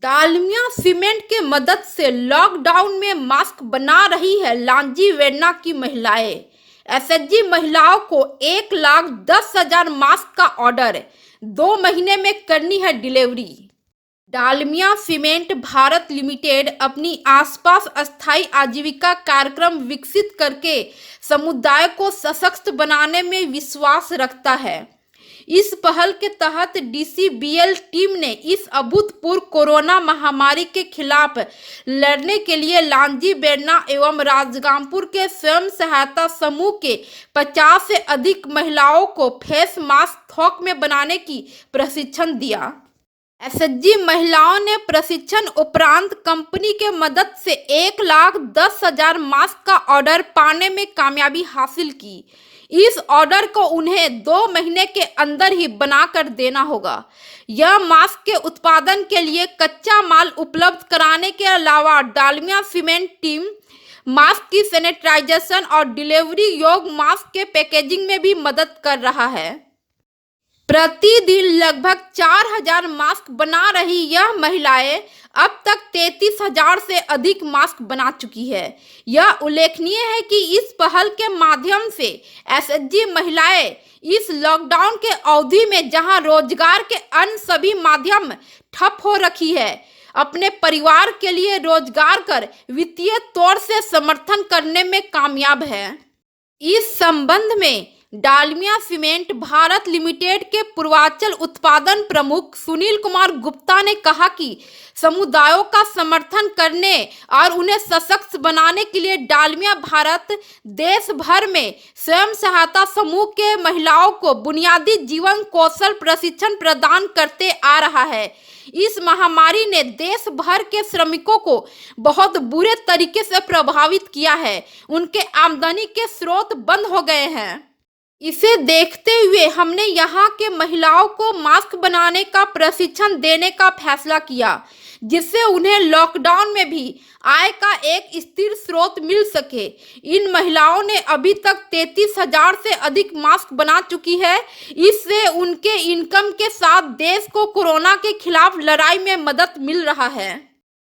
Dalmia cement के मदद से लॉकडाउन में मास्क बना रही है लांजी वेरना की महिलाएं। एसएचजी महिलाओं को 1,10,000 मास्क का ऑर्डर 2 महीने में करनी है delivery. Dalmia cement Bharat limited अपनी आसपास अस्थायी आजीविका कार्यक्रम विकसित करके समुदाय को सशक्त बनाने में विश्वास रखता है। इस पहल के तहत डीसीबीएल टीम ने इस अभूतपूर्व कोरोना महामारी के खिलाफ लड़ने के लिए लांजी बेरना एवं राजगांगपुर के स्वयं सहायता समूह के 50 से अधिक महिलाओं को फेस मास्क थोक में बनाने की प्रशिक्षण दिया। एसएचजी महिलाओं ने प्रशिक्षण उपरांत कंपनी के मदद से 1,10,000 मास्क का ऑर्डर पाने में कामयाबी हासिल की। इस ऑर्डर को उन्हें 2 महीने के अंदर ही बनाकर देना होगा। यह मास्क के उत्पादन के लिए कच्चा माल उपलब्ध कराने के अलावा डालमिया सीमेंट टीम मास्क की सैनिटाइजेशन और डिलीवरी योग्य मास्क के पैकेजिंग में भी मदद कर रहा है। प्रतिदिन लगभग 4,000 मास्क बना रही यह महिलाएं अब तक 33,000 से अधिक मास्क बना चुकी है। यह उल्लेखनीय है कि इस पहल के माध्यम से एसएचजी महिलाएं इस लॉकडाउन के अवधि में जहां रोजगार के अन्य सभी माध्यम ठप हो रखी है, अपने परिवार के लिए रोजगार कर वित्तीय तौर से समर्थन करने में कामयाब है। इस संबंध में डालमिया सीमेंट भारत लिमिटेड के पूर्वांचल उत्पादन प्रमुख सुनील कुमार गुप्ता ने कहा कि समुदायों का समर्थन करने और उन्हें सशक्त बनाने के लिए डालमिया भारत देश भर में स्वयं सहायता समूह के महिलाओं को बुनियादी जीवन कौशल प्रशिक्षण प्रदान करते आ रहा है। इस महामारी ने देश भर के श्रमिकों को बहुत बुरे तरीके से प्रभावित किया है। उनके आमदनी के स्रोत बंद हो गए हैं। इसे देखते हुए हमने यहाँ के महिलाओं को मास्क बनाने का प्रशिक्षण देने का फैसला किया, जिससे उन्हें लॉकडाउन में भी आय का एक स्थिर स्रोत मिल सके। इन महिलाओं ने अभी तक 33,000 से अधिक मास्क बना चुकी है। इससे उनके इनकम के साथ देश को कोरोना के खिलाफ लड़ाई में मदद मिल रहा है।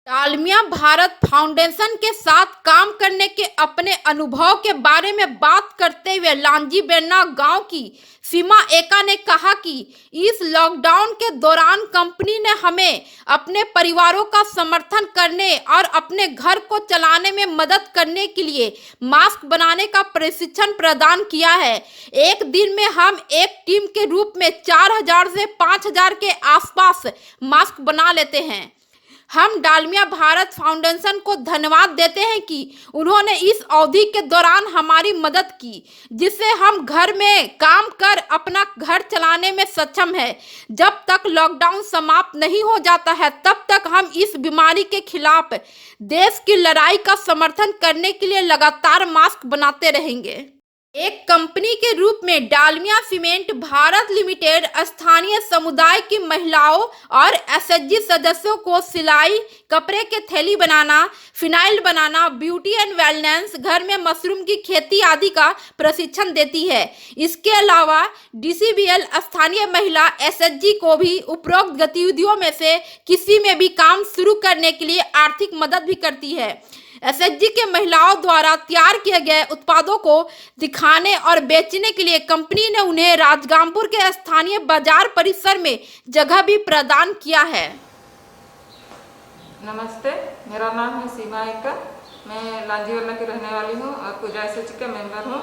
डालमिया भारत फाउंडेशन के साथ काम करने के अपने अनुभव के बारे में बात करते हुए लांजी बेरना गांव की सीमा एका ने कहा कि इस लॉकडाउन के दौरान कंपनी ने हमें अपने परिवारों का समर्थन करने और अपने घर को चलाने में मदद करने के लिए मास्क बनाने का प्रशिक्षण प्रदान किया है। एक दिन में हम एक टीम के रूप में 4,000 से 5,000 के आसपास मास्क बना लेते हैं। हम डालमिया भारत फाउंडेशन को धन्यवाद देते हैं कि उन्होंने इस अवधि के दौरान हमारी मदद की, जिससे हम घर में काम कर अपना घर चलाने में सक्षम है। जब तक लॉकडाउन समाप्त नहीं हो जाता है, तब तक हम इस बीमारी के खिलाफ देश की लड़ाई का समर्थन करने के लिए लगातार मास्क बनाते रहेंगे। एक कंपनी के रूप में डालमिया सीमेंट भारत लिमिटेड स्थानीय समुदाय की महिलाओं और एसएचजी सदस्यों को सिलाई, कपड़े के थैली बनाना, फिनाइल बनाना, ब्यूटी एंड वेलनेस, घर में मशरूम की खेती आदि का प्रशिक्षण देती है। इसके अलावा डीसीबीएल स्थानीय महिला एसएचजी को भी उपरोक्त गतिविधियों में से किसी में भी काम शुरू करने के लिए आर्थिक मदद भी करती है। एसएचजी के महिलाओं द्वारा तैयार किए गए उत्पादों को दिखाने और बेचने के लिए कंपनी ने उन्हें राजगांगपुर के स्थानीय बाजार परिसर में जगह भी प्रदान किया है। नमस्ते, मेरा नाम है सीमा एका। मैं लांजी बेरना की रहने वाली हूँ और पूजा एसएचजी का मेंबर हूँ।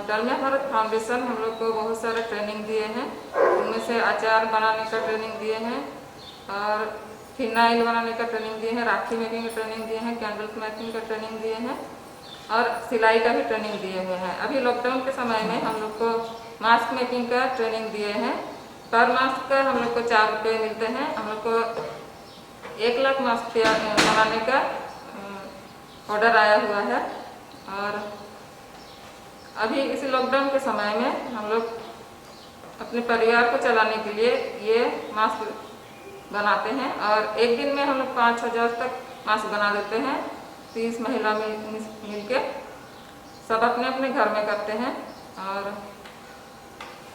डालमिया भारत फाउंडेशन हम लोग को बहुत सारे ट्रेनिंग दिए हैं। उनमें से अचार बनाने का ट्रेनिंग दिए हैं और फिनाइल बनाने का ट्रेनिंग दिए हैं, राखी मेकिंग का ट्रेनिंग दिए हैं, कैंडल्स मेकिंग का ट्रेनिंग दिए हैं और सिलाई का भी ट्रेनिंग दिए हुए हैं। अभी लॉकडाउन के समय में हम लोग को मास्क मेकिंग का ट्रेनिंग दिए हैं। पर मास्क का हम लोग को 4 रुपये मिलते हैं। हम लोग को 1,00,000 मास्क तैयार बनाने का ऑर्डर आया हुआ है और अभी इस लॉकडाउन के समय में हम लोग अपने परिवार को चलाने के लिए ये मास्क बनाते हैं और एक दिन में हम लोग 5,000 तक मास्क बना देते हैं। 30 महिला मिल के सब अपने अपने घर में करते हैं और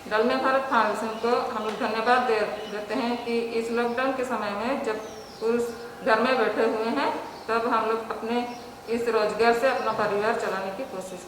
डालमिया भारत फाउंडेशन को हम लोग धन्यवाद देते हैं कि इस लॉकडाउन के समय में जब पुरुष घर में बैठे हुए हैं, तब हम लोग अपने इस रोजगार से अपना परिवार चलाने की कोशिश